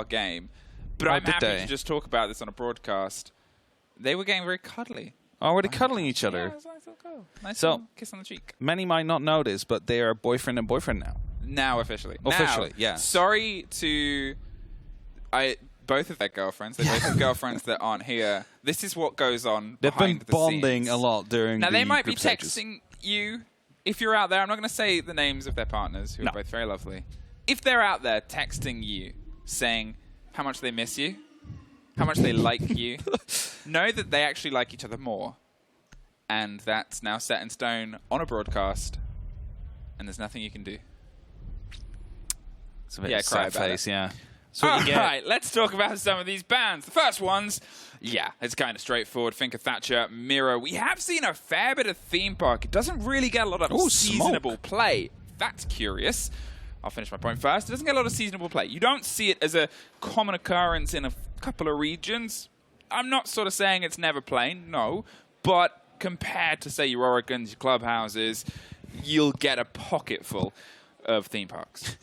game. But I'm happy to just talk about this on a broadcast. They were getting very cuddly. Oh, were they cuddling each other? Yeah, it was a nice little cuddle. Nice so, little kiss on the cheek. Many might not know this, but they are boyfriend and boyfriend now. Now, officially. Officially, yeah. Sorry to... both of their girlfriends. They both have girlfriends that aren't here. This is what goes on They've behind been the bonding scenes. a lot during Now, the they might be group stages. texting you. If you're out there, I'm not going to say the names of their partners, who are both very lovely. If they're out there texting you, saying how much they miss you, how much they like you, know that they actually like each other more. And that's now set in stone on a broadcast, and there's nothing you can do. It's a bit sad face, yeah. All right, let's talk about some of these bans. The first ones, yeah, it's kind of straightforward. Think of Thatcher, Miro. We have seen a fair bit of theme park. It doesn't really get a lot of seasonable play. That's curious. I'll finish my point first. It doesn't get a lot of seasonable play. You don't see it as a common occurrence in a couple of regions. I'm not sort of saying it's never playing, no. But compared to, say, your Oregons, your clubhouses, you'll get a pocketful of theme parks.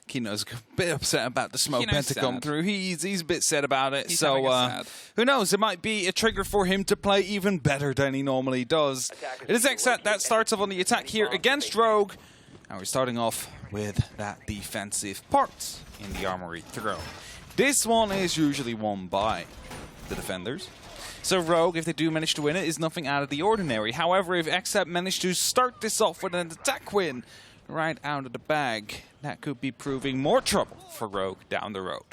Kino's a bit upset about the smoke meant to come through. He's a bit sad about it. He's so who knows? It might be a trigger for him to play even better than he normally does. It is XSET that starts off on the attack here against Rogue. And we're starting off with that defensive part in the armory throw. This one is usually won by the defenders. So Rogue, if they do manage to win it, is nothing out of the ordinary. However, if XSET manage to start this off with an attack win right out of the bag, that could be proving more trouble for Rogue down the road.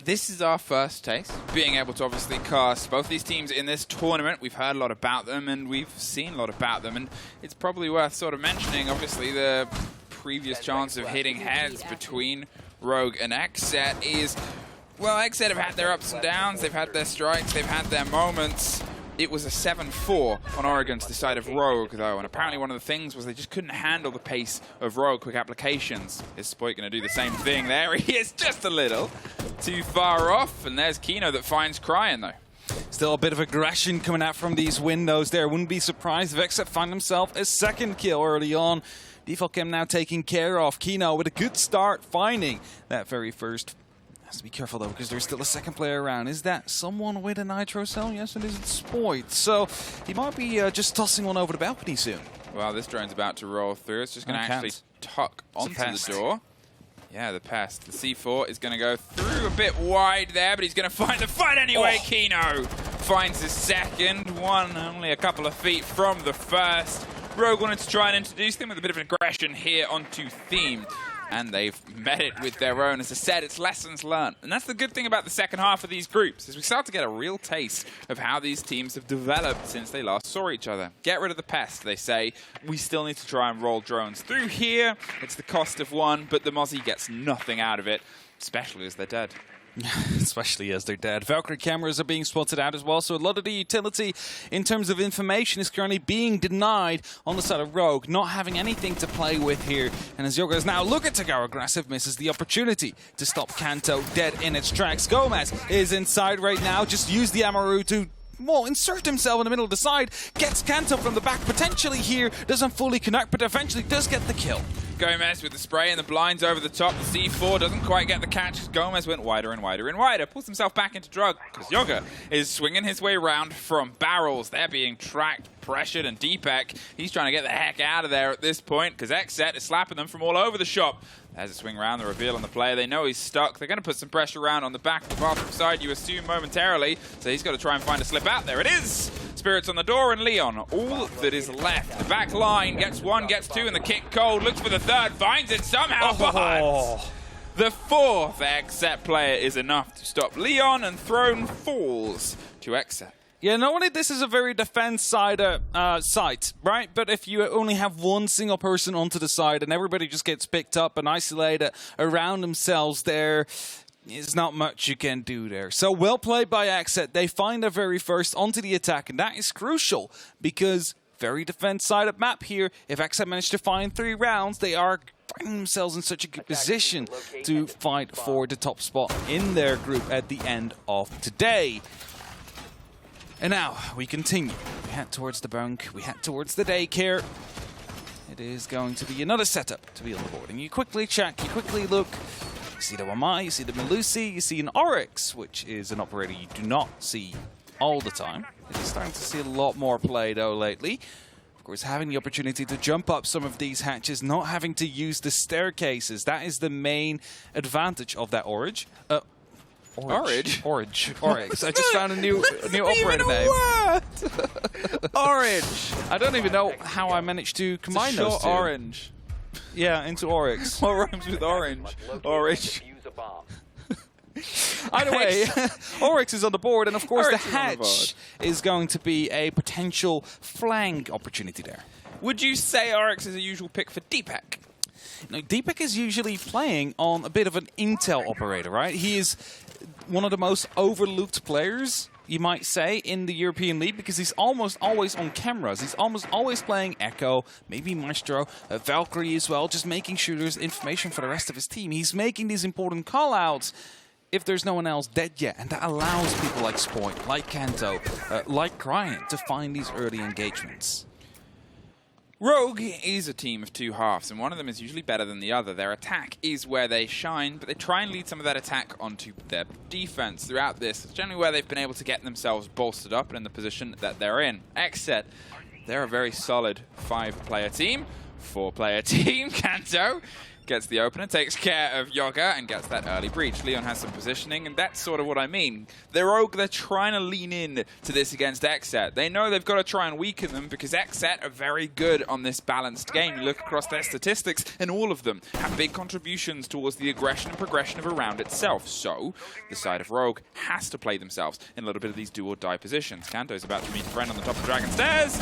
This is our first taste, being able to obviously cast both these teams in this tournament. We've heard a lot about them, and we've seen a lot about them, and it's probably worth sort of mentioning, obviously, the previous chance of hitting heads between Rogue and XSET is, well, XSET have had their ups and downs, they've had their strikes, they've had their moments. It was a 7-4 on Oregon to the side of Rogue, though, and apparently one of the things was they just couldn't handle the pace of Rogue quick applications. Is Spoit going to do the same thing there? He is just a little too far off, and there's Kino that finds Crying, though. Still a bit of aggression coming out from these windows there. Wouldn't be surprised if XSET find himself a second kill early on. Default Chem now taking care of Kino with a good start, finding that very first. Has to be careful though, because there's still a second player around. Is that someone with a nitro cell? Yes, it is. It's Spoit. So he might be just tossing one over the balcony soon. Well, this drone's about to roll through. It's just going to actually tuck onto the door. Yeah, the pest. The C4 is going to go through a bit wide there, but he's going to find the fight anyway. Kino finds his second one, only a couple of feet from the first. Rogue wanted to try and introduce them with a bit of an aggression here onto theme. And they've met it with their own. As I said, it's lessons learned. And that's the good thing about the second half of these groups, is we start to get a real taste of how these teams have developed since they last saw each other. Get rid of the pest, they say. We still need to try and roll drones through here. It's the cost of one, but the Mozzie gets nothing out of it, especially as they're dead. Especially as they're dead. Valkyrie cameras are being spotted out as well, so a lot of the utility in terms of information is currently being denied on the side of Rogue, not having anything to play with here. And as Yoga is now looking to go aggressive, misses the opportunity to stop Kanto dead in its tracks. Gomez is inside right now, just use the Amaru to insert himself in the middle of the side, gets Kanto from the back potentially here, doesn't fully connect, but eventually does get the kill. Gomez with the spray and the blinds over the top. The C4 doesn't quite get the catch. Gomez went wider and wider and wider. Pulls himself back into drug because Yoga is swinging his way around from barrels. They're being tracked, pressured, and Deepak, he's trying to get the heck out of there at this point because XSET is slapping them from all over the shop. There's a swing around, the reveal on the player. They know he's stuck. They're going to put some pressure around on the back of the bathroom side, you assume momentarily. So he's got to try and find a slip out. There it is. Spirits on the door and Leon. All that is left. The back line gets one, gets two, and the kick cold. Looks for the third, finds it somehow. But the fourth XSET player is enough to stop Leon, and Throne falls to XSET. Yeah, normally this is a very defense side site, right? But if you only have one single person onto the side and everybody just gets picked up and isolated around themselves, there is not much you can do there. So well played by XSET. They find their very first onto the attack, and that is crucial because very defense-sided map here. If XSET manage to find 3 rounds, they are finding themselves in such a good position to fight for the top spot in their group at the end of today. And now we continue. We head towards the bunk. We head towards the daycare. It is going to be another setup to be on the board. And you quickly check, you quickly look. You see the Wamai, you see the Melusi, you see an Oryx, which is an operator you do not see all the time. You're starting to see a lot more play, though, lately. Of course, having the opportunity to jump up some of these hatches, not having to use the staircases, that is the main advantage of that Oryx. Oryx. I just found a new operator name. Orange. I don't even know how I managed to combine those two. Orange. Yeah, into Oryx. What rhymes with orange? Orange. Either way, Oryx is on the board, and of course the hatch is going to be a potential flank opportunity there. Would you say Oryx is a usual pick for Deepak? Now, Deepak is usually playing on a bit of an intel operator, right? He is one of the most overlooked players, you might say, in the European League, because he's almost always on cameras. He's almost always playing Echo, maybe Maestro, Valkyrie as well, just making sure there's information for the rest of his team. He's making these important call-outs if there's no one else dead yet, and that allows people like Spoit, like Kanto, like Cryan to find these early engagements. Rogue is a team of two halves, and one of them is usually better than the other. Their attack is where they shine, but they try and lead some of that attack onto their defense throughout this. It's generally where they've been able to get themselves bolstered up and in the position that they're in. XSET, they're a very solid 5-player team, 4-player team. Kanto gets the opener, takes care of Yoga, and gets that early breach. Leon has some positioning, and that's sort of what I mean. They're trying to lean in to this against XSET. They know they've got to try and weaken them because XSET are very good on this balanced game. You look across their statistics, and all of them have big contributions towards the aggression and progression of a round itself. So, the side of Rogue has to play themselves in a little bit of these do-or-die positions. Kanto's about to meet a friend on the top of Dragon Stairs.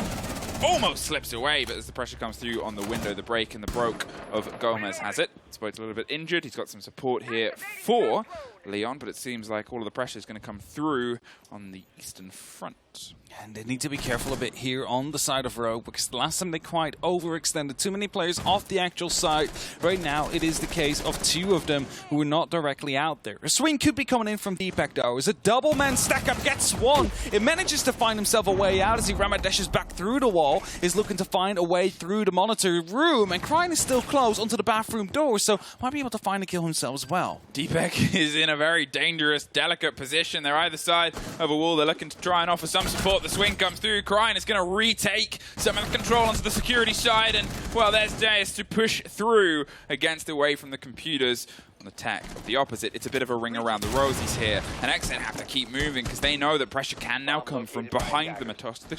Almost slips away, but as the pressure comes through on the window, the break and the broke of Gomez has it. Spoit's a little bit injured. He's got some support here for Leon, but it seems like all of the pressure is going to come through on the eastern front. And they need to be careful a bit here on the side of Rogue, because the last time they quite overextended too many players off the actual side. Right now, it is the case of 2 of them who are not directly out there. A swing could be coming in from Deepak, though, as a double-man stack-up gets one. It manages to find himself a way out as he ramadashes back through the wall, is looking to find a way through the monitor room, and Cryan is still close onto the bathroom door, so might be able to find a kill himself as well. Deepak is in a very dangerous, delicate position. They're either side of a wall. They're looking to try and offer some support. The swing comes through. Cryan is going to retake some of the control onto the security side, and, well, there's Deus to push through against away from the computers. On the tech of the opposite, it's a bit of a ring around the rosies here, and XSET have to keep moving because they know that pressure can now come from behind them across the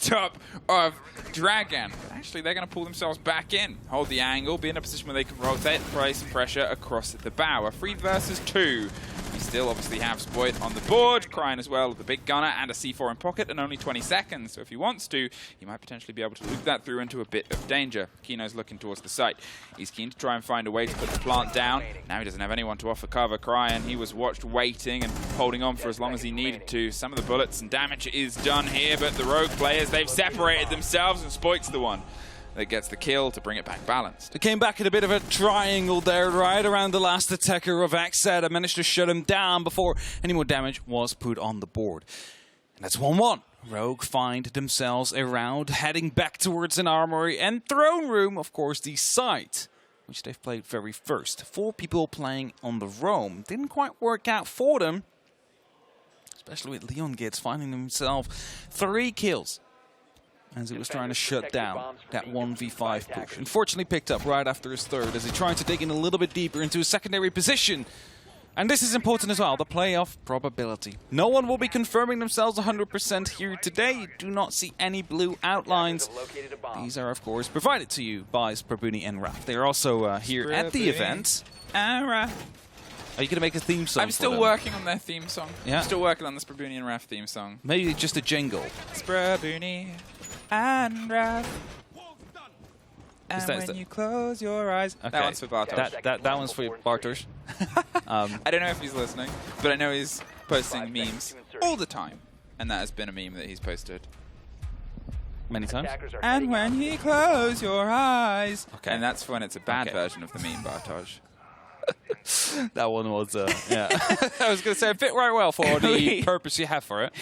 top of Dragon. But actually, they're going to pull themselves back in, hold the angle, be in a position where they can rotate, apply some pressure across the bow. A 3 versus 2. We still obviously have Spoit on the board, Cryan as well, the big gunner, and a C4 in pocket, and only 20 seconds. So if he wants to, he might potentially be able to loop that through into a bit of danger. Kino's looking towards the site. He's keen to try and find a way to put the plant down. Now he doesn't have anyone to offer cover. Cryan, he was watched waiting and holding on for as long as he needed to. Some of the bullets and damage is done here, but the Rogue players, they've separated themselves, and Spoit's the one that gets the kill to bring it back balanced. It came back in a bit of a triangle there, right around the last attacker of XSET. I managed to shut him down before any more damage was put on the board. And that's 1-1. Rogue find themselves around, heading back towards an armory and throne room, of course, the site, which they've played very first. 4 people playing on the roam. Didn't quite work out for them, especially with Leon Gitz finding himself 3 kills as he was trying to shut down that 1v5 push. Unfortunately picked up right after his third as he tried to dig in a little bit deeper into a secondary position. And this is important as well, the playoff probability. No one will be confirming themselves 100% here today. You do not see any blue outlines. These are, of course, provided to you by Sprabuni and Raf. They are also here at the event. And Raf. Are you going to make a theme song? I'm still working on their theme song. Yeah? I'm still working on the Sprabuni and Raf theme song. Maybe just a jingle. Sprabuni and Raf. And when you close your eyes... Okay. That one's for Bartosz. That one's for Bartosz. I don't know if he's listening, but I know he's posting memes all the time. And that has been a meme that he's posted. Many times? And when you close your eyes. Okay. And that's when it's a bad version of the meme, Bartosz. That one was, yeah. I was going to say, it fit right well for the purpose you have for it.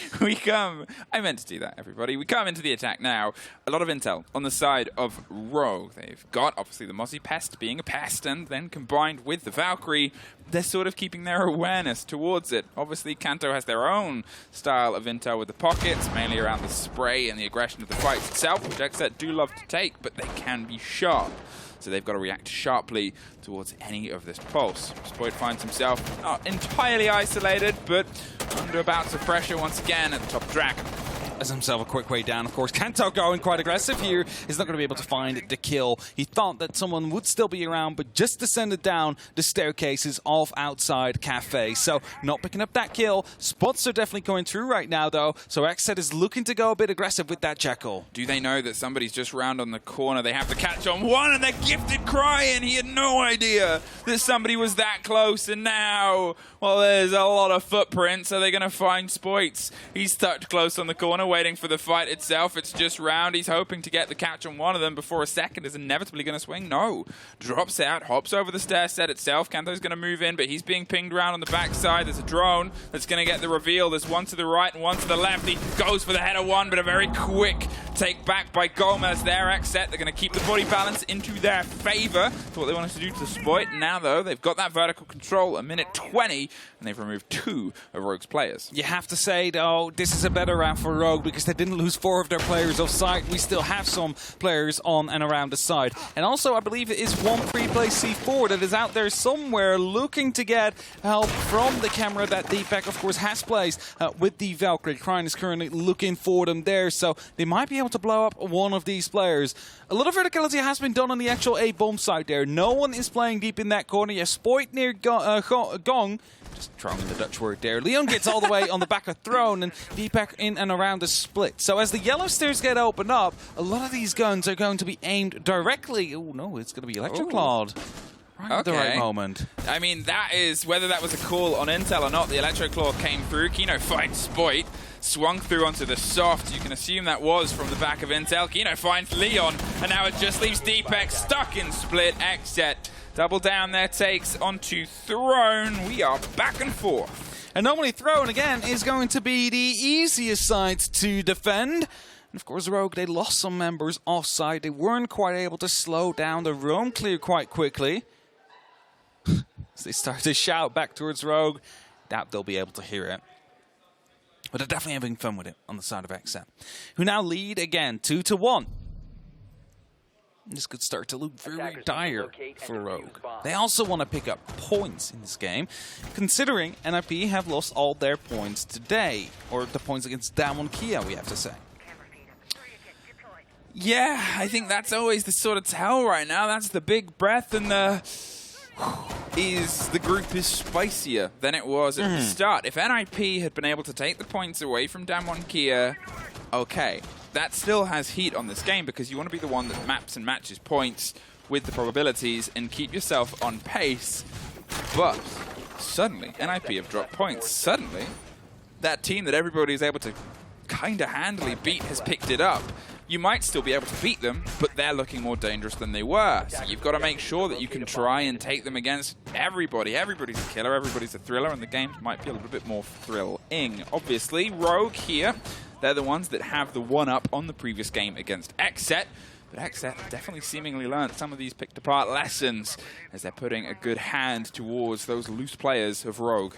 I meant to do that, everybody. We come into the attack now. A lot of intel on the side of Rogue. They've got, obviously, the Mozzie Pest being a pest, and then combined with the Valkyrie, they're sort of keeping their awareness towards it. Obviously, Kanto has their own style of intel with the pockets, mainly around the spray and the aggression of the fight itself, which XSET do love to take, but they can be sharp. So they've got to react sharply towards any of this pulse. Spoit finds himself not entirely isolated, but under bouts of pressure once again at the top of Dragon. Has himself a quick way down, of course. Kanto going quite aggressive here. He's not going to be able to find the kill. He thought that someone would still be around, but just descended down the staircases of outside Cafe. So not picking up that kill. Spots are definitely going through right now, though. So XSET is looking to go a bit aggressive with that Jekyll. Do they know that somebody's just round on the corner? They have to catch on one, and they're gifted crying. He had no idea that somebody was that close, and now, well, there's a lot of footprints. Are they going to find Spoits? He's tucked close on the corner, waiting for the fight itself. It's just round. He's hoping to get the catch on one of them before a second is inevitably going to swing. No. Drops out, hops over the stair set itself. Kanto's going to move in, but he's being pinged around on the backside. There's a drone that's going to get the reveal. There's one to the right and one to the left. He goes for the header one, but a very quick take back by Gomez there. XSET, they're going to keep the body balance into their favor. That's what they wanted to do to Spoit. Now, though, they've got that vertical control, a minute 20, and they've removed 2 of Rogue's players. You have to say, though, this is a better round for Rogue because they didn't lose 4 of their players off site. We still have some players on and around the side. And also, I believe it is one free-play C4 that is out there somewhere looking to get help from the camera that Deepak, of course, has placed with the Valkyrie. Krine is currently looking for them there, so they might be able to blow up one of these players. A lot of verticality has been done on the actual A-bomb side there. No one is playing deep in that corner. You Spoit near Gong. Just throwing the Dutch word there. Leon gets all the way on the back of Throne, and Deepak in and around the split. So as the yellow stairs get opened up, a lot of these guns are going to be aimed directly. Oh no, it's going to be Electroclawed. Right at the right moment. I mean, that is, whether that was a call on intel or not, the Electroclaw came through. Kino finds Spoit, swung through onto the soft. You can assume that was from the back of intel. Kino finds Leon, and now it just leaves Deepak stuck in split. XSET double down their takes onto Throne. We are back and forth. And normally Throne, again, is going to be the easiest side to defend. And of course, Rogue, they lost some members offside. They weren't quite able to slow down the roam clear quite quickly. As they start to shout back towards Rogue, doubt they'll be able to hear it. But they're definitely having fun with it on the side of XSET, who now lead again 2-1. This could start to look very dire for Rogue. They also want to pick up points in this game, considering NIP have lost all their points today, or the points against DAMWON Kia, we have to say. Yeah, I think that's always the sort of tell right now. That's the big breath, and the group is spicier than it was at the start. If NIP had been able to take the points away from DAMWON Kia, okay. That still has heat on this game because you want to be the one that maps and matches points with the probabilities and keep yourself on pace. But suddenly, NIP have dropped points. Suddenly, that team that everybody is able to kind of handily beat has picked it up. You might still be able to beat them, but they're looking more dangerous than they were. So you've got to make sure that you can try and take them against everybody. Everybody's a killer, everybody's a thriller, and the games might be a little bit more thrilling. Obviously, Rogue here, they're the ones that have the one-up on the previous game against XSET. But XSET definitely seemingly learned some of these picked-apart lessons as they're putting a good hand towards those loose players of Rogue.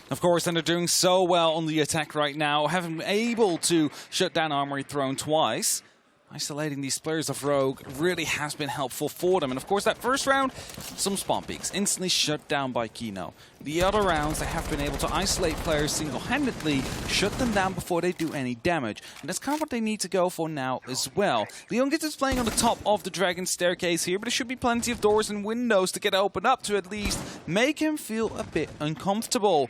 Of course, and they're doing so well on the attack right now, having been able to shut down Armory Throne twice. Isolating these players of Rogue really has been helpful for them. And of course, that first round, some spawn peaks, instantly shut down by Kino. The other rounds, they have been able to isolate players single-handedly, shut them down before they do any damage. And that's kind of what they need to go for now as well. Leon gets is playing on the top of the Dragon staircase here, but there should be plenty of doors and windows to get opened up to at least make him feel a bit uncomfortable.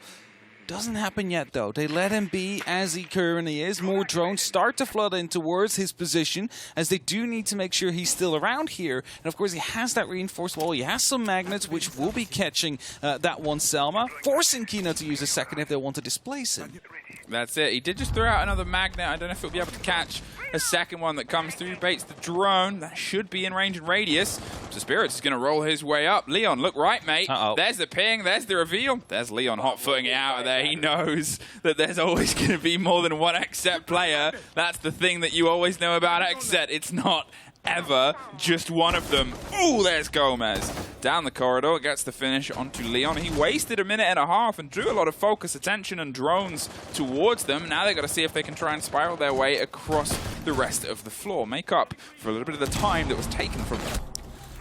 Doesn't happen yet, though. They let him be as he currently is. More drones start to flood in towards his position, as they do need to make sure he's still around here. And of course, he has that reinforced wall. He has some magnets, which will be catching that one Selma, forcing Kino to use a second if they want to displace him. That's it. He did just throw out another magnet. I don't know if he'll be able to catch a second one that comes through. Baits the drone. That should be in range and radius. So Spirits is going to roll his way up. Leon, look right, mate. There's the ping. There's the reveal. There's Leon hot-footing it out of there. He knows that there's always going to be more than one XSET player. That's the thing that you always know about XSET. It's not ever just one of them. Oh, there's Gomez. Down the corridor, gets the finish onto Leon. He wasted a minute and a half and drew a lot of focus, attention, and drones towards them. Now they've got to see if they can try and spiral their way across the rest of the floor. Make up for a little bit of the time that was taken from them.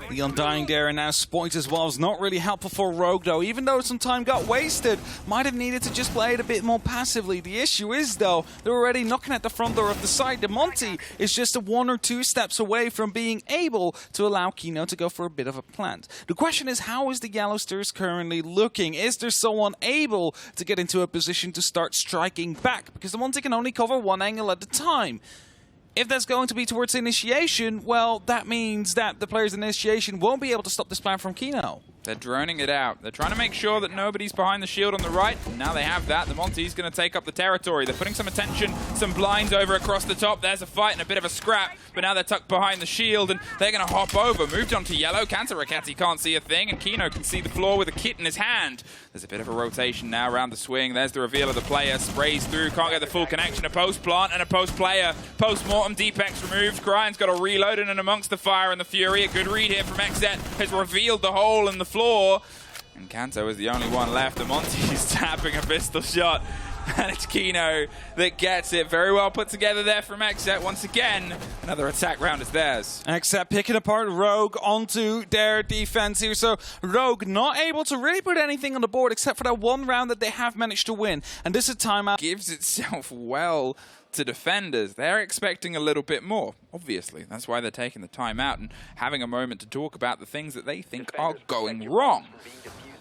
The Undying Dare and now Spoit as well is not really helpful for Rogue though, even though some time got wasted. Might have needed to just play it a bit more passively. The issue is though, they're already knocking at the front door of the side. DeMonte is just 1 or 2 steps away from being able to allow Kino to go for a bit of a plant. The question is, how is the Yellowsters currently looking? Is there someone able to get into a position to start striking back? Because DeMonte can only cover one angle at a time. If that's going to be towards initiation, well, that means that the players in initiation won't be able to stop this plan from Kino. They're droning it out. They're trying to make sure that nobody's behind the shield on the right. And now they have that. The Monty's going to take up the territory. They're putting some attention, some blinds over across the top. There's a fight and a bit of a scrap. But now they're tucked behind the shield and they're going to hop over. Moved on to yellow. Kantarakati can't see a thing. And Kino can see the floor with a kit in his hand. There's a bit of a rotation now around the swing. There's the reveal of the player. Sprays through. Can't get the full connection. A post plant and a post player. Post-mortem. Deepex removed. Cryan's got a reload in and amongst the fire and the fury. A good read here from XSET has revealed the hole in the floor. And Kanto is the only one left. The Monty's tapping a pistol shot. And it's Kino that gets it. Very well put together there from XSET. Once again, another attack round is theirs. XSET picking apart Rogue onto their defense here. So Rogue not able to really put anything on the board except for that one round that they have managed to win. And this is timeout. Gives itself well to defenders. They're expecting a little bit more, obviously. That's why they're taking the timeout and having a moment to talk about the things that they think are going wrong.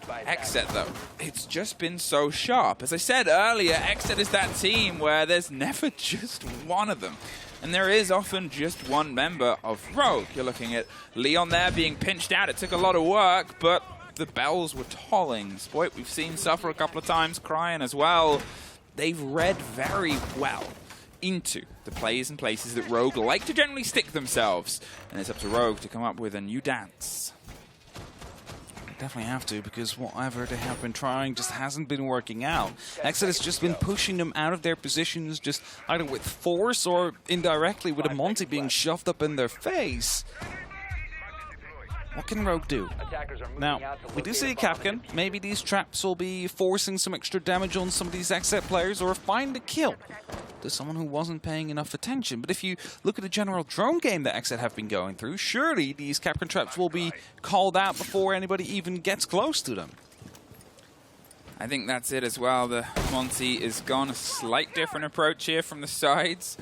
XSET, though, it's just been so sharp. As I said earlier, XSET is that team where there's never just one of them. And there is often just one member of Rogue. You're looking at Leon there being pinched out. It took a lot of work, but the bells were tolling. Spoit, we've seen suffer a couple of times, crying as well. They've read very well into the plays and places that Rogue like to generally stick themselves. And it's up to Rogue to come up with a new dance. Definitely have to, because whatever they have been trying just hasn't been working out. XSET has just been pushing them out of their positions, just either with force or indirectly with a Monty being shoved up in their face. What can Rogue do? Now, we do see a Capcan. Maybe these traps will be forcing some extra damage on some of these XSET players, or find a kill to someone who wasn't paying enough attention. But if you look at the general drone game that XSET have been going through, surely these Capcan traps will be called out before anybody even gets close to them. I think that's it as well. The Monty is gone. A slight different approach here from the sides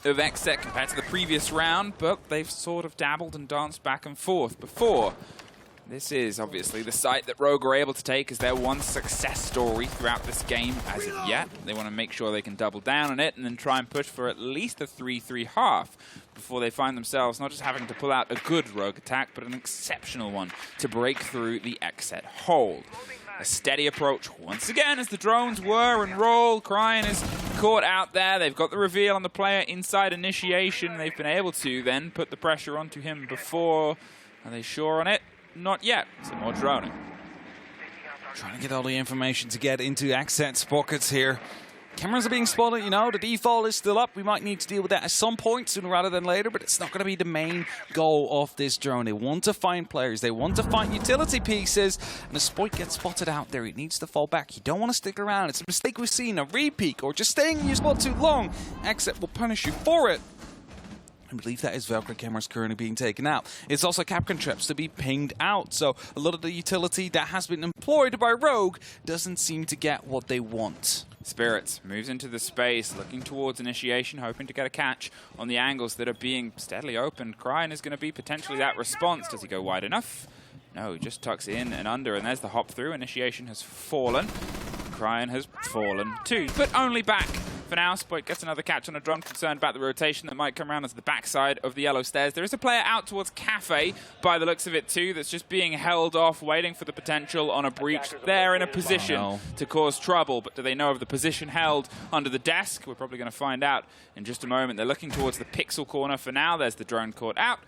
of XSET compared to the previous round, but they've sort of dabbled and danced back and forth before. This is obviously the site that Rogue are able to take as their one success story throughout this game as of yet. They want to make sure they can double down on it and then try and push for at least a 3-3 half before they find themselves not just having to pull out a good Rogue attack, but an exceptional one to break through the XSET hold. A steady approach once again as the drones whir and roll. Cryan is caught out there. They've got the reveal on the player inside initiation. They've been able to then put the pressure onto him before. Are they sure on it? Not yet. Some more droning. Trying to get all the information to get into XSET's pockets here. Cameras are being spotted, you know, the default is still up. We might need to deal with that at some point sooner rather than later, but it's not going to be the main goal of this drone. They want to find players, they want to find utility pieces, and the Spoit gets spotted out there. He needs to fall back. You don't want to stick around. It's a mistake we've seen, a repeat, or just staying in your spot too long. XSET will punish you for it. I believe that is Valkyrie cameras currently being taken out. It's also Capcan traps to be pinged out, so a lot of the utility that has been employed by Rogue doesn't seem to get what they want. Spirits moves into the space, looking towards initiation, hoping to get a catch on the angles that are being steadily opened. Cryan is going to be potentially that response. Does he go wide enough? No, he just tucks in and under, and there's the hop through. Initiation has fallen. Cryan has fallen too, but only back for now. Spoik gets another catch on a drum, concerned about the rotation that might come around as the backside of the yellow stairs. There is a player out towards Cafe, by the looks of it too, that's just being held off, waiting for the potential on a breach. They're in a position to cause trouble, but do they know of the position held under the desk? We're probably going to find out in just a moment. They're looking towards the pixel corner for now. There's the drone caught out.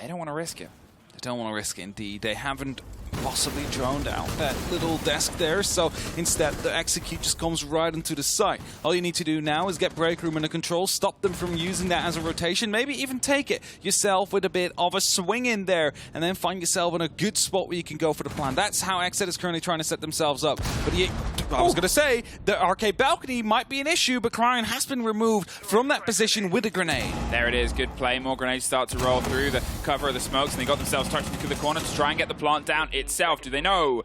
They don't want to risk it. They don't want to risk it, indeed. They haven't possibly droned out that little desk there, so instead the execute just comes right into the site. All you need to do now is get break room under control, stop them from using that as a rotation, maybe even take it yourself with a bit of a swing in there, and then find yourself in a good spot where you can go for the plan. That's how XSET is currently trying to set themselves up. But I was going to say, the arcade balcony might be an issue, but Cryan has been removed from that position with a grenade. There it is, good play. More grenades start to roll through the cover of the smokes, and they got themselves touching through the corner to try and get the plant down itself. Do they know?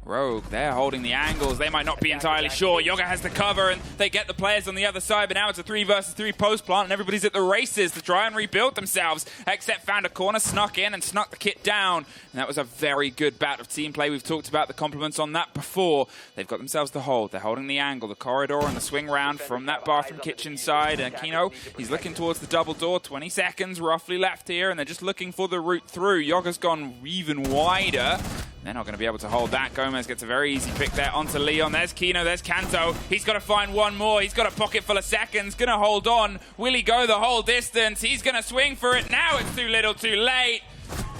Rogue, they're holding the angles. They might not be entirely sure. Yoga has the cover, and they get the players on the other side, but now it's a 3 versus 3 post plant, and everybody's at the races to try and rebuild themselves. XSET found a corner, snuck in, and snuck the kit down. And that was a very good bout of team play. We've talked about the compliments on that before. They've got themselves the hold. They're holding the angle, the corridor, and the swing round from that bathroom kitchen side. And Kino, he's looking towards the double door. 20 seconds roughly left here, and they're just looking for the route through. Yoga's gone even wider. They're not going to be able to hold that. Gomez gets a very easy pick there onto Leon. There's Kino, there's Kanto. He's got to find one more. He's got a pocket full of seconds. Going to hold on. Will he go the whole distance? He's going to swing for it. Now it's too little too late.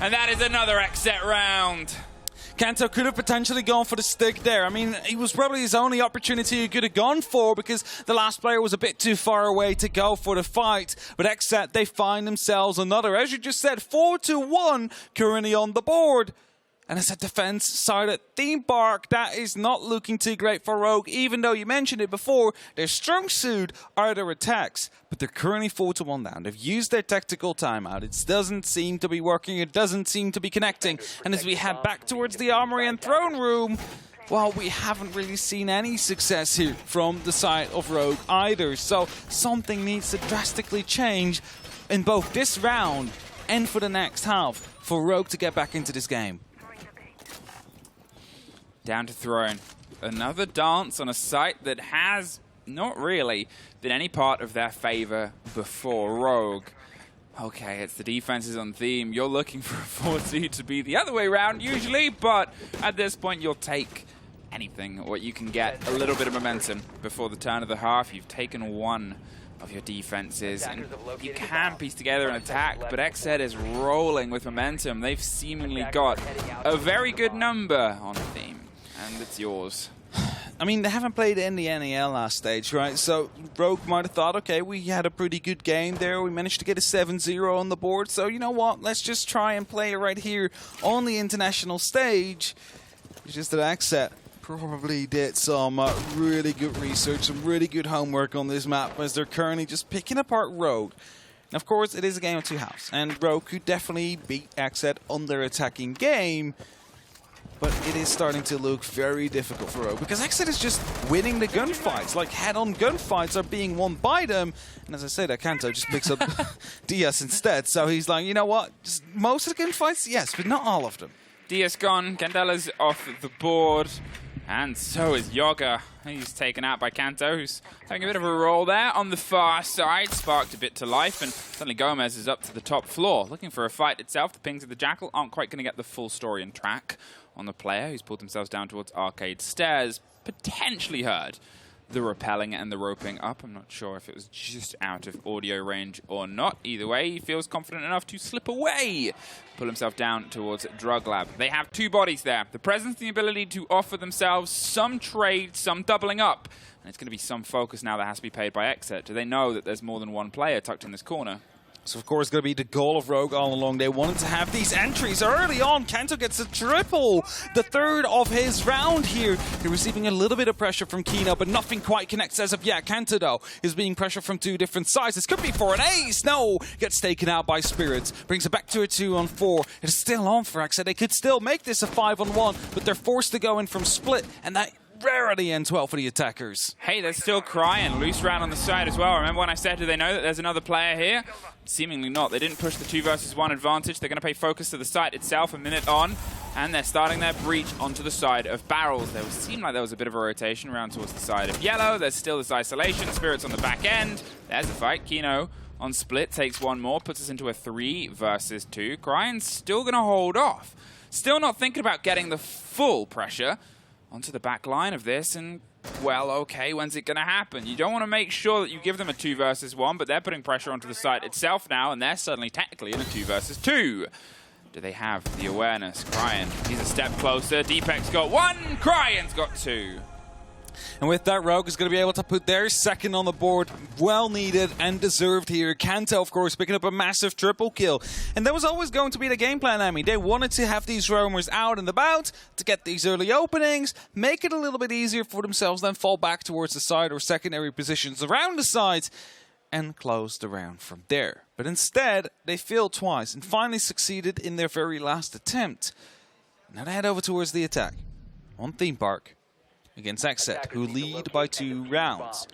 And that is another XSET round. Kanto could have potentially gone for the stick there. I mean, it was probably his only opportunity he could have gone for because the last player was a bit too far away to go for the fight. But XSET, they find themselves another, as you just said, 4-1 currently on the board. And as a defense-sided theme park, that is not looking too great for Rogue, even though you mentioned it before, their strong suit are their attacks. But they're currently 4-1 down. They've used their tactical timeout. It doesn't seem to be working. It doesn't seem to be connecting. And as we head back towards the Armory and Throne Room, well, we haven't really seen any success here from the side of Rogue either. So something needs to drastically change in both this round and for the next half for Rogue to get back into this game. Down to Throne. Another dance on a site that has not really been any part of their favor before. Rogue. Okay, it's the defenses on theme. You're looking for a 4-2 to be the other way around usually, but at this point you'll take anything, or you can get a little bit of momentum before the turn of the half. You've taken one of your defenses, and you can piece together an attack, but XSET is rolling with momentum. They've seemingly got a very good number on theme. And it's yours. I mean, they haven't played in the NAL last stage, right? So Rogue might have thought, okay, we had a pretty good game there. We managed to get a 7-0 on the board. So you know what? Let's just try and play it right here on the international stage. It's just that XSET probably did some really good research, some really good homework on this map as they're currently just picking apart Rogue. And of course, it is a game of two halves. And Rogue could definitely beat XSET on their attacking game. But it is starting to look very difficult for Rogue because XSET is just winning the gunfights. Like, head-on gunfights are being won by them. And as I say, that Kanto just picks up Diaz instead. So he's like, you know what? Just most of the gunfights, yes, but not all of them. Diaz gone. Candela's off the board. And so is Yoga. He's taken out by Kanto, who's having a bit of a roll there on the far side. Sparked a bit to life, and suddenly Gomez is up to the top floor, looking for a fight itself. The pings of the Jackal aren't quite going to get the full story and track on the player, who's pulled themselves down towards arcade stairs. Potentially heard the rappelling and the roping up. I'm not sure if it was just out of audio range or not. Either way, he feels confident enough to slip away, pull himself down towards Drug Lab. They have two bodies there. The presence and the ability to offer themselves some trade, some doubling up. And it's going to be some focus now that has to be paid by XSET. Do they know that there's more than one player tucked in this corner? So, of course, it's going to be the goal of Rogue all along. They wanted to have these entries early on. Kanto gets a triple, the third of his round here. He's receiving a little bit of pressure from Kino, but nothing quite connects as of yet. Kanto, though, is being pressured from two different sides. This could be for an ace. No, gets taken out by Spirits. Brings it back to a 2-on-4. It's still on for XSET. They could still make this a 5-on-1, but they're forced to go in from split, and that rarely ends well for the attackers. Hey, they're still crying. Loose round on the side as well. Remember when I said, do they know that there's another player here? Seemingly not. They didn't push the 2 versus 1 advantage. They're going to pay focus to the site itself. A minute on. And they're starting their breach onto the side of barrels. There seemed like there was a bit of a rotation around towards the side of yellow. There's still this isolation. Spirits on the back end. There's a fight. Kino on split takes one more, puts us into a 3 versus 2. Cryan's still going to hold off. Still not thinking about getting the full pressure onto the back line of this. And, well, okay, when's it going to happen? You don't want to make sure that you give them a 2 versus 1, but they're putting pressure onto the site itself now, and they're suddenly technically in a 2 versus 2. Do they have the awareness? Cryan, he's a step closer. Deepek's got 1, Cryan's got 2. And with that, Rogue is going to be able to put their second on the board. Well needed and deserved here. Kanto, of course, picking up a massive triple kill. And that was always going to be the game plan, I mean. They wanted to have these roamers out and about to get these early openings, make it a little bit easier for themselves, then fall back towards the side or secondary positions around the sides and close the round from there. But instead, they failed twice and finally succeeded in their very last attempt. Now they head over towards the attack on Theme Park against XSET, who lead by 2 rounds.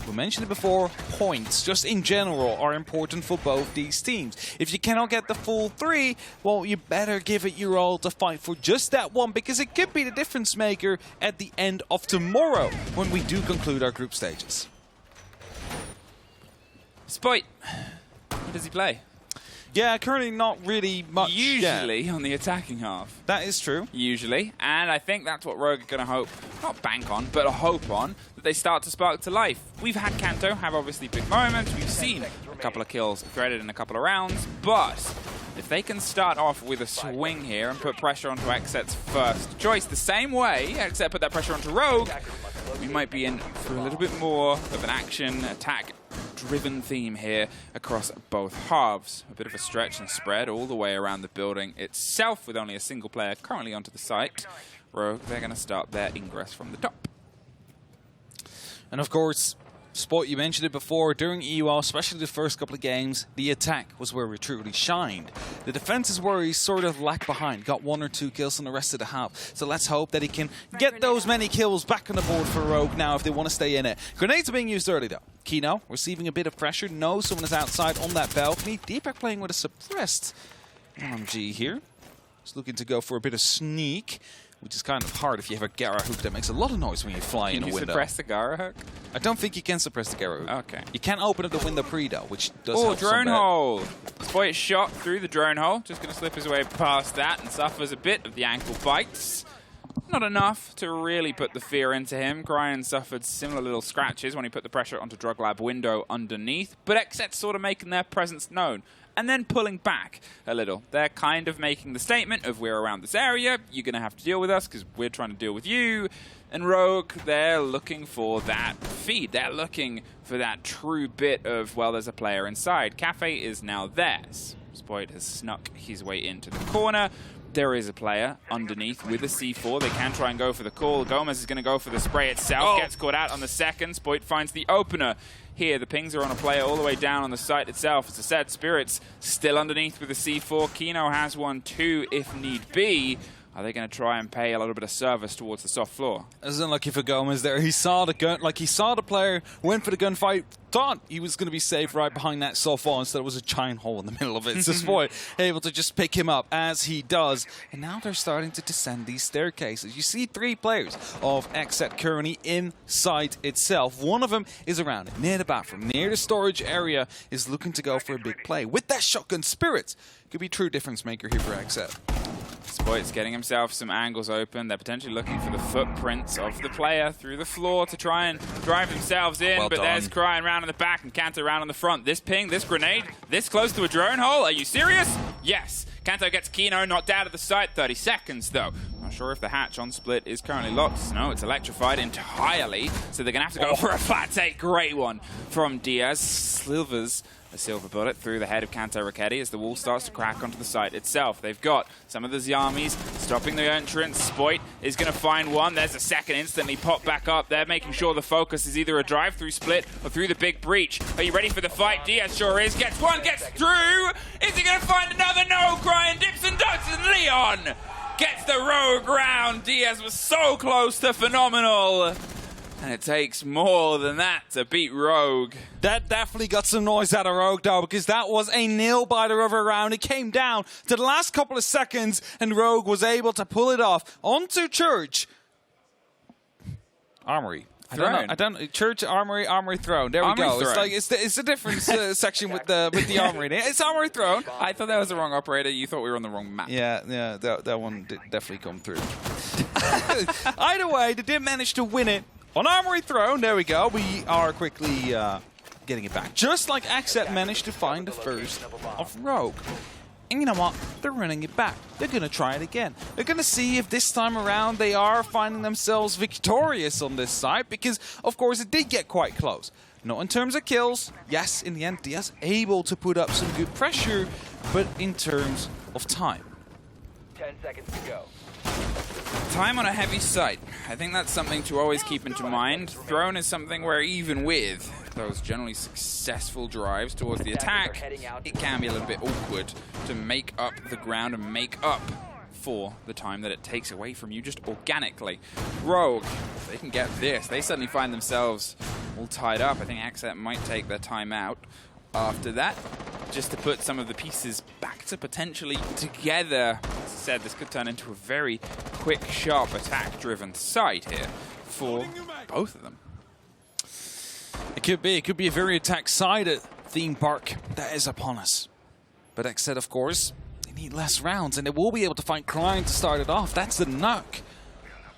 We mentioned it before, points, just in general, are important for both these teams. If you cannot get the full 3, well, you better give it your all to fight for just that one, because it could be the difference maker at the end of tomorrow when we do conclude our group stages. Spoit, what does he play? Yeah, currently not really much. Usually on the attacking half. That is true. Usually. And I think that's what Rogue are going to hope, not bank on, but hope on, that they start to spark to life. We've had Kanto have obviously big moments. We've seen a couple of kills threaded in a couple of rounds. But if they can start off with a swing here and put pressure onto XSET's first choice, the same way XSET put that pressure onto Rogue, we might be in for a little bit more of an action attack driven theme here across both halves. A bit of a stretch and spread all the way around the building itself with only a single player currently onto the site. Rogue, they're going to start their ingress from the top. And of course, Sport, you mentioned it before, during EUL, especially the first couple of games, the attack was where we truly shined. The defense is where he sort of lagged behind, got 1 or 2 kills in the rest of the half. So let's hope that he can get those many kills back on the board for Rogue now if they want to stay in it. Grenades are being used early though. Kino receiving a bit of pressure, knows someone is outside on that balcony. Deepek playing with a suppressed MMG here. He's looking to go for a bit of sneak, which is kind of hard if you have a Gara hook that makes a lot of noise when you fly in a window. Can you suppress the Gara hook? I don't think you can suppress the Gara hook. Okay. You can open up the window pre though, which does help. Oh, drone hole! Spoit shot through the drone hole. Just going to slip his way past that and suffers a bit of the ankle bites. Not enough to really put the fear into him. Cryan suffered similar little scratches when he put the pressure onto Drug Lab window underneath, but XSET's sort of making their presence known and then pulling back a little. They're kind of making the statement of, we're around this area, you're going to have to deal with us because we're trying to deal with you. And Rogue, they're looking for that feed. They're looking for that true bit of, well, there's a player inside. Cafe is now theirs. Spoit has snuck his way into the corner. There is a player underneath with a C4. They can try and go for the call. Gomez is going to go for the spray itself. Gets caught out on the second. Spoit finds the opener. Here, the pings are on a player all the way down on the site itself. As I said, Spirits still underneath with a C4. Kino has one too, if need be. Are they going to try and pay a little bit of service towards the soft floor? It was unlucky for Gomez there. He saw the gun, like he saw the player, went for the gunfight, thought he was going to be safe right behind that soft wall. Instead, it was a giant hole in the middle of it. So Spoit able to just pick him up as he does. And now they're starting to descend these staircases. You see 3 players of XSET currently inside itself. One of them is around it, near the bathroom, near the storage area, is looking to go for a big play. With that shotgun, Spirits could be true difference maker here for XSET. Spoit's getting himself some angles open. They're potentially looking for the footprints of the player through the floor to try and drive themselves in. Well, but there's Cryan round in the back and Kanto round on the front. This ping, this grenade, this close to a drone hole. Are you serious? Yes. Kanto gets Kino knocked out of the site. 30 seconds, though. Not sure if the hatch on split is currently locked. No, it's electrified entirely. So they're going to have to go for a flat take. Great one from Diaz. Slivers a silver bullet through the head of Kanto Raketti as the wall starts to crack onto the site itself. They've got some of the Zyamis stopping the entrance. Spoit is going to find one. There's a second instantly pop back up. They're making sure the focus is either a drive-through split or through the big breach. Are you ready for the fight? Diaz sure is. Gets one, gets through. Is he going to find another? No, Cryan dips and ducks, and Leon gets the Rogue round. Diaz was so close to phenomenal. And it takes more than that to beat Rogue. That definitely got some noise out of Rogue, though, because that was a nail-biter of a round. It came down to the last couple of seconds, and Rogue was able to pull it off onto Church. Armory. I don't know. Church, Armory, Armory Throne. There we go. Throne. It's like it's a different section with the Armory. It's Armory Throne. I thought that was the wrong operator. You thought we were on the wrong map. Yeah, that one did definitely come through. Either way, they did manage to win it on Armory Throne. There we go. We are quickly getting it back. Just like XSET managed to find the first of Rogue. And you know what? They're running it back. They're going to try it again. They're going to see if this time around they are finding themselves victorious on this side, because, of course, it did get quite close. Not in terms of kills. Yes, in the end, Diaz able to put up some good pressure, but in terms of time. 10 seconds to go. Time on a heavy site. I think that's something to always keep into mind. Throne is something where even with those generally successful drives towards the attack, it can be a little bit awkward to make up the ground and make up for the time that it takes away from you just organically. Rogue, if they can get this, they suddenly find themselves all tied up. I think XSET might take their time out after that, just to put some of the pieces back to potentially together. As I said, this could turn into a very quick, sharp, attack-driven side here for both of them. It could be a very attack-sided theme park that is upon us. But XSET, of course, they need less rounds, and they will be able to find Klein to start it off. That's the knock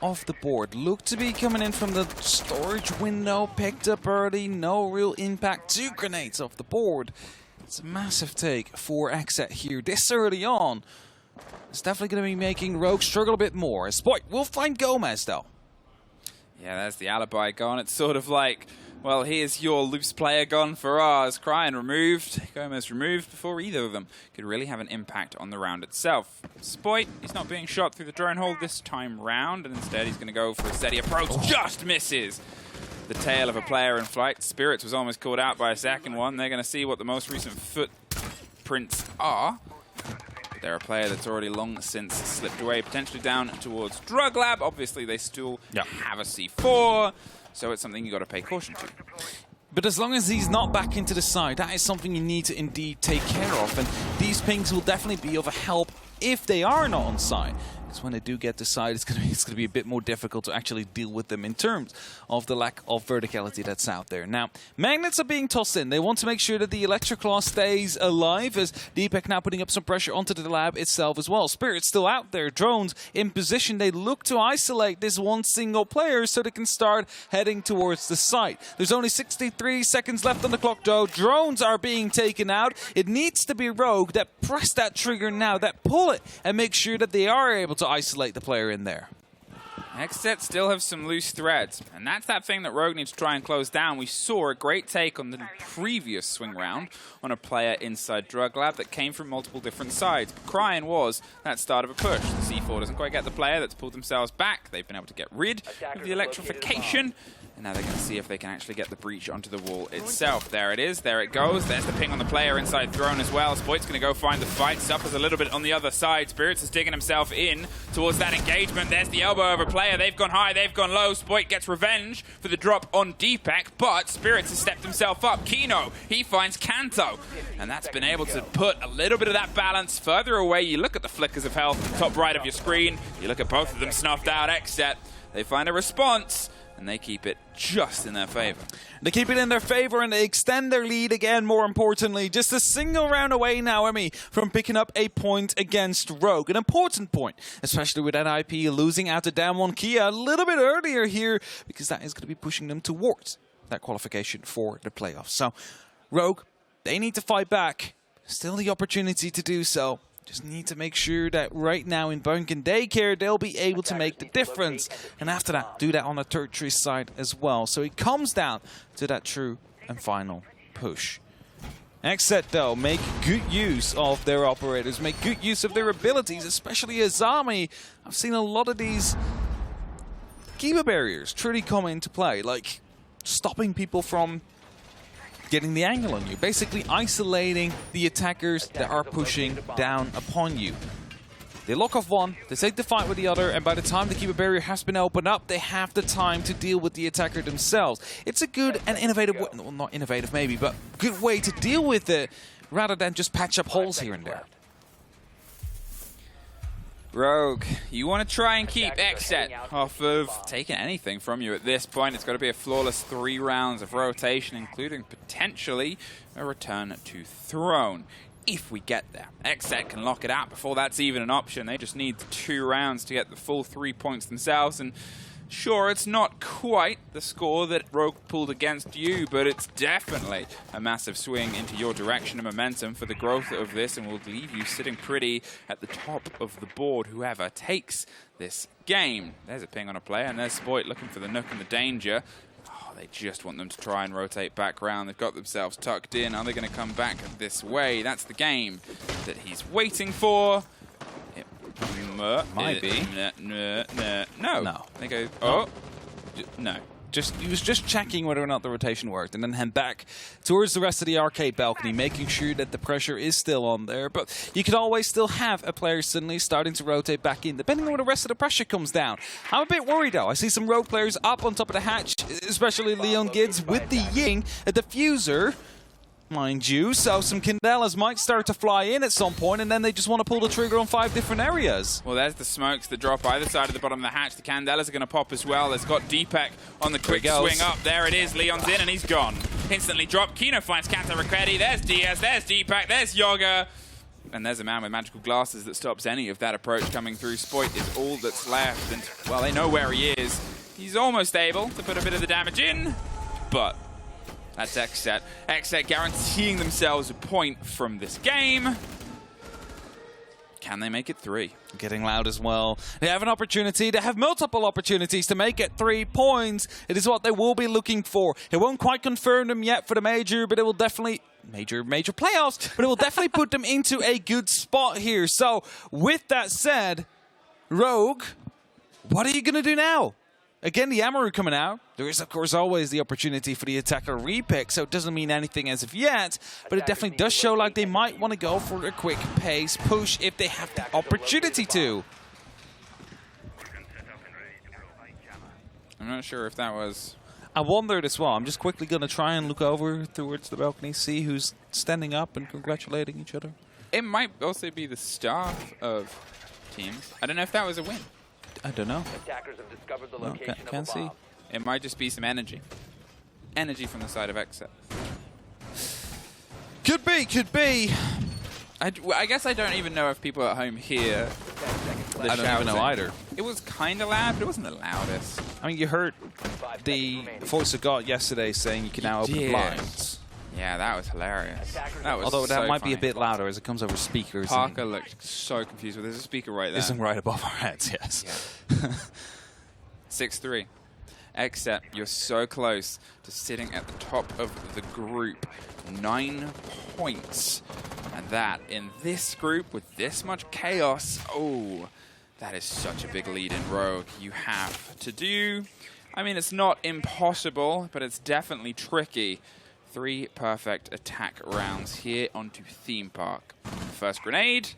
off the board. Look to be coming in from the storage window, picked up early, no real impact. 2 grenades off the board. It's a massive take for XSET here this early on. It's definitely going to be making Rogue struggle a bit more. Spoit will find Gomez, though. Yeah, there's the alibi gone. It's sort of like, well, here's your loose player gone for ours. Cryan removed, Gomez removed before either of them could really have an impact on the round itself. Spoit, he's not being shot through the drone hole this time round, and instead he's going to go for a steady approach. Just misses the tail of a player in flight. Spirits was almost caught out by a second one. They're going to see what the most recent footprints are. They're a player that's already long since slipped away, potentially down towards Drug Lab. Obviously, they still have a C4, so it's something you got to pay caution to. But as long as he's not back into the side, that is something you need to indeed take care of. And these pings will definitely be of a help if they are not on side. Because when they do get to side, it's going to be a bit more difficult to actually deal with them in terms of the lack of verticality that's out there. Now, magnets are being tossed in. They want to make sure that the Electroclaw stays alive, as Deepak now putting up some pressure onto the lab itself as well. Spirit's still out there. Drones in position. They look to isolate this one single player so they can start heading towards the site. There's only 63 seconds left on the clock, though. Drones are being taken out. It needs to be Rogue that press that trigger now, that pull it, and make sure that they are able to isolate the player in there. XSET still have some loose threads, and that's that thing that Rogue needs to try and close down. We saw a great take on the previous swing round on a player inside Drug Lab that came from multiple different sides. But Cryan was that start of a push. The C4 doesn't quite get the player that's pulled themselves back. They've been able to get rid of the electrification, and now they're going to see if they can actually get the breach onto the wall itself. There it is. There it goes. There's the ping on the player inside Throne as well. Spoit's going to go find the fight. Suffers a little bit on the other side. Spirits is digging himself in towards that engagement. There's the elbow of a player. They've gone high. They've gone low. Spoit gets revenge for the drop on Deepak, but Spirits has stepped himself up. Kino, he finds Kanto, and that's been able to put a little bit of that balance further away. You look at the flickers of health top right of your screen. You look at both of them snuffed out. XSET, they find a response, and they keep it just in their favor. They keep it in their favor, and they extend their lead again, more importantly. Just a single round away now, Emmy, from picking up a point against Rogue. An important point, especially with that IP losing out to DAMWON Kia a little bit earlier here, because that is going to be pushing them towards that qualification for the playoffs. So, Rogue, they need to fight back. Still the opportunity to do so. Just need to make sure that right now in Bunkin Daycare, they'll be able to make the difference. And after that, do that on the tertiary side as well. So it comes down to that true and final push. XSET, though, make good use of their operators, make good use of their abilities, especially Azami. I've seen a lot of these keeper barriers truly come into play, like stopping people from getting the angle on you, basically isolating the attackers that are pushing down upon you. They lock off one, they take the fight with the other, and by the time the keeper barrier has been opened up, they have the time to deal with the attacker themselves. It's a good and innovative way, well, not innovative maybe, but good way to deal with it, rather than just patch up holes here and there. Rogue, you want to try and keep XSET off of taking anything from you at this point. It's got to be a flawless 3 rounds of rotation, including potentially a return to throne. If we get there, XSET can lock it out before that's even an option. They just need 2 rounds to get the full 3 points themselves. And sure, it's not quite the score that Rogue pulled against you, but it's definitely a massive swing into your direction of momentum for the growth of this, and will leave you sitting pretty at the top of the board, whoever takes this game. There's a ping on a player, and there's Spoit looking for the nook and the danger. Oh, they just want them to try and rotate back round. They've got themselves tucked in. Are they going to come back this way? That's the game that he's waiting for. Might be. No. They go, oh, no. He was just checking whether or not the rotation worked, and then head back towards the rest of the arcade balcony, making sure that the pressure is still on there. But you could always still have a player suddenly starting to rotate back in, depending on where the rest of the pressure comes down. I'm a bit worried, though. I see some Rogue players up on top of the hatch, especially Leon Gids with the Ying, a diffuser, mind you, so some Candelas might start to fly in at some point, and then they just want to pull the trigger on 5 different areas. Well, there's the smokes that drop either side of the bottom of the hatch. The Candelas are going to pop as well. There's got Deepak on the quick swing up. There it is. Leon's in, and he's gone. Instantly dropped. Kino finds Kanta Ricchetti. There's Diaz. There's Deepak. There's Yoga. And there's a man with magical glasses that stops any of that approach coming through. Spoit is all that's left, and, well, they know where he is. He's almost able to put a bit of the damage in, but that's XSET. XSET guaranteeing themselves a point from this game. Can they make it 3? Getting loud as well. They have an opportunity. They have multiple opportunities to make it 3 points. It is what they will be looking for. It won't quite confirm them yet for the major, but it will definitely major playoffs, but it will definitely put them into a good spot here. So with that said, Rogue, what are you going to do now? Again, the Amaru coming out. There is, of course, always the opportunity for the attacker repick, so it doesn't mean anything as of yet, but it definitely does show like they might want to go for a quick pace push if they have the opportunity to. I'm not sure if that was... I wondered as well. I'm just quickly going to try and look over towards the balcony, see who's standing up and congratulating each other. It might also be the staff of teams. I don't know if that was a win. I don't know. Attackers have discovered the location of a Can't see. bomb. It might just be some energy. Energy from the side of XSET. Could be. I guess I don't even know if people at home hear the I don't even know shouting. either. It was kind of loud, but it wasn't the loudest. I mean, you heard the voice of God yesterday saying you can now open did. blinds. Yeah, that was hilarious. That was Although that so might be a funny. bit louder as it comes over speakers. Parker looked so confused. Well, there's a speaker right there. Isn't right above our heads, yes. Yeah. 6-3. XSET, you're so close to sitting at the top of the group. 9 points. And that, in this group, with this much chaos, oh, that is such a big lead in Rogue. You have to do... I mean, it's not impossible, but it's definitely tricky. 3 perfect attack rounds here onto Theme Park. The first grenade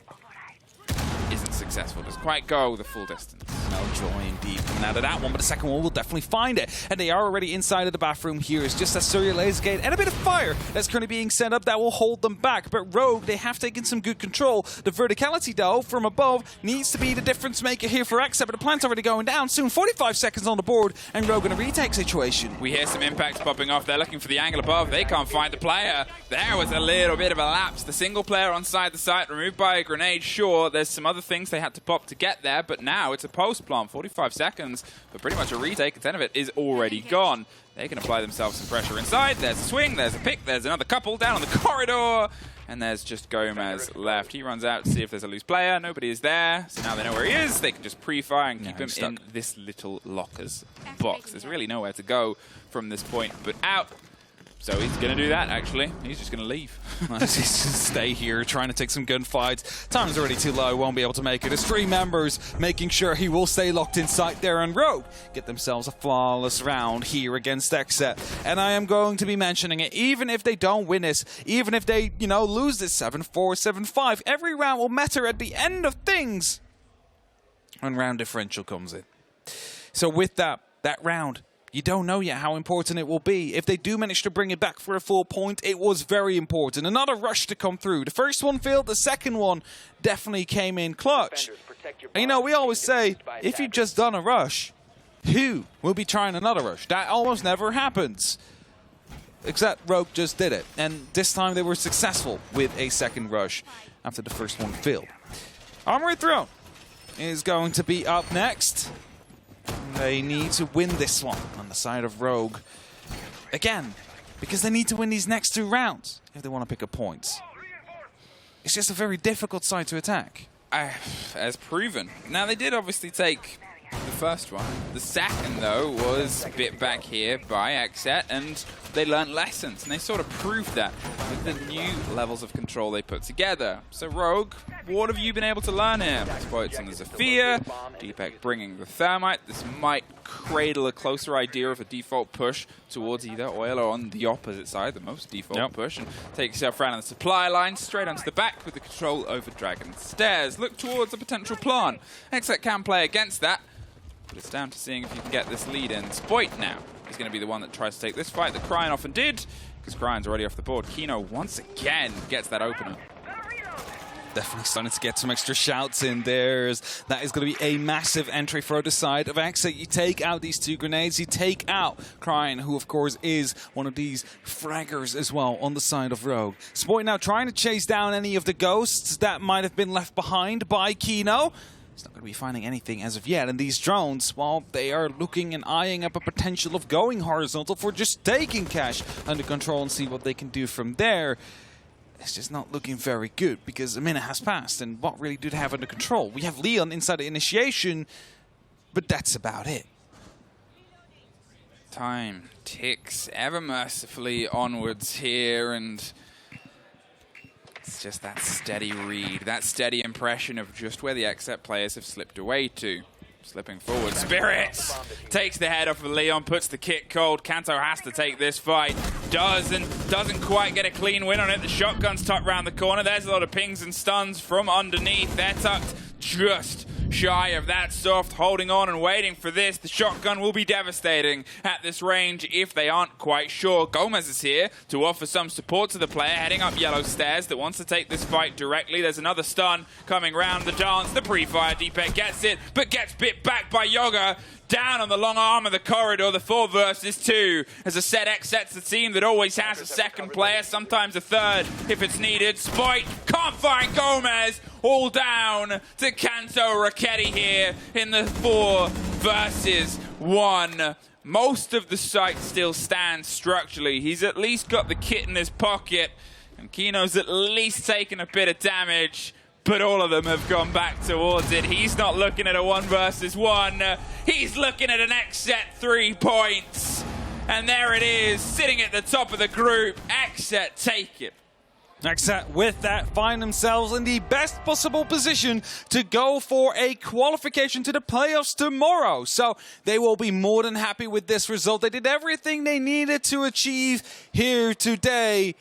isn't successful. Doesn't quite go the full distance. No joy indeed coming out of that one, but the second one will definitely find it. And they are already inside of the bathroom here. It's just a Surya laser gate and a bit of fire that's currently being set up that will hold them back. But Rogue, they have taken some good control. The verticality, though, from above needs to be the difference maker here for XSET, but the plant's already going down. Soon 45 seconds on the board, and Rogue in a retake situation. We hear some impacts popping off. They're looking for the angle above. They can't find the player. There was a little bit of a lapse. The single player on side the site, removed by a grenade. Sure, there's some other things they had to pop to get there, but now it's a post plant. 45 seconds, but pretty much a retake. And 10 of it is already gone. They can apply themselves some pressure inside. There's a swing, there's a pick, there's another couple down on the corridor, and there's just Gomez left. He runs out to see if there's a loose player. Nobody is there, so now they know where he is. They can just pre-fire and keep him in this little locker's box. There's really nowhere to go from this point but out. So he's going to do that, actually. He's just going to leave. He's just stay here, trying to take some gunfights. Time's already too low, won't be able to make it. There's 3 members making sure he will stay locked in sight there, and Rogue get themselves a flawless round here against XSET. And I am going to be mentioning it, even if they don't win this, even if they, lose this 7-4, 7-5, every round will matter at the end of things. when round differential comes in. So with that round, you don't know yet how important it will be. If they do manage to bring it back for a full point, it was very important. Another rush to come through. The first one failed, the second one definitely came in clutch. And you know, we always say, if you've just done a rush, who will be trying another rush? That almost never happens. Except Rogue just did it. And this time they were successful with a second rush after the first one failed. Armory Throne is going to be up next. They need to win this one on the side of Rogue. Again, because they need to win these next 2 rounds if they want to pick up points. It's just a very difficult side to attack. As proven. Now, they did obviously take the first one. The second, though, was bit back here by XSET, and they learned lessons, and they sort of proved that with the new levels of control they put together. So, Rogue, what have you been able to learn here? Exploits on the Zephyr, Deepak bringing the Thermite. This might cradle a closer idea of a default push towards either Oil or on the opposite side, the most default push, and take yourself around the supply line, straight onto the back with the control over Dragon Stairs. Look towards a potential plant. XSET can play against that, but it's down to seeing if you can get this lead in. Spoit now is going to be the one that tries to take this fight. The Cryon often did, because Cryon's already off the board. Kino once again gets that opener. Definitely starting to get some extra shouts in there. That is going to be a massive entry for the side of XSET. You take out these 2 grenades, you take out Cryon, who of course is one of these fraggers as well on the side of Rogue. Spoit now trying to chase down any of the ghosts that might have been left behind by Kino. He's not going to be finding anything as of yet. And these drones, well, they are looking and eyeing up a potential of going horizontal for just taking Cash under control and see what they can do from there. It's just not looking very good because a minute has passed, and what really do they have under control? We have Leon inside the initiation, but that's about it. Time ticks ever mercifully onwards here, and it's just that steady read, that steady impression of just where the XSET players have slipped away to. Slipping forward, Spirits takes the head off of Leon, puts the kit cold. Kanto has to take this fight. Doesn't quite get a clean win on it. The shotgun's tucked around the corner. There's a lot of pings and stuns from underneath. They're tucked just shy of that soft, holding on and waiting for this. The shotgun will be devastating at this range if they aren't quite sure. Gomez is here to offer some support to the player heading up yellow stairs that wants to take this fight directly. There's another stun coming round the dance. The pre-fire Deepak gets it, but gets bit back by Yoga. Down on the long arm of the corridor, the 4 versus 2. As I said, XSET's the team that always has a second player, sometimes a third if it's needed. Spoit can't find Gomez. All down to Kanto Raketti here in the 4 versus 1. Most of the site still stands structurally. He's at least got the kit in his pocket, and Kino's at least taken a bit of damage. But all of them have gone back towards it. He's not looking at a 1 versus 1. He's looking at an XSET 3 points. And there it is, sitting at the top of the group. XSET take it. XSET with that find themselves in the best possible position to go for a qualification to the playoffs tomorrow. So they will be more than happy with this result. They did everything they needed to achieve here today.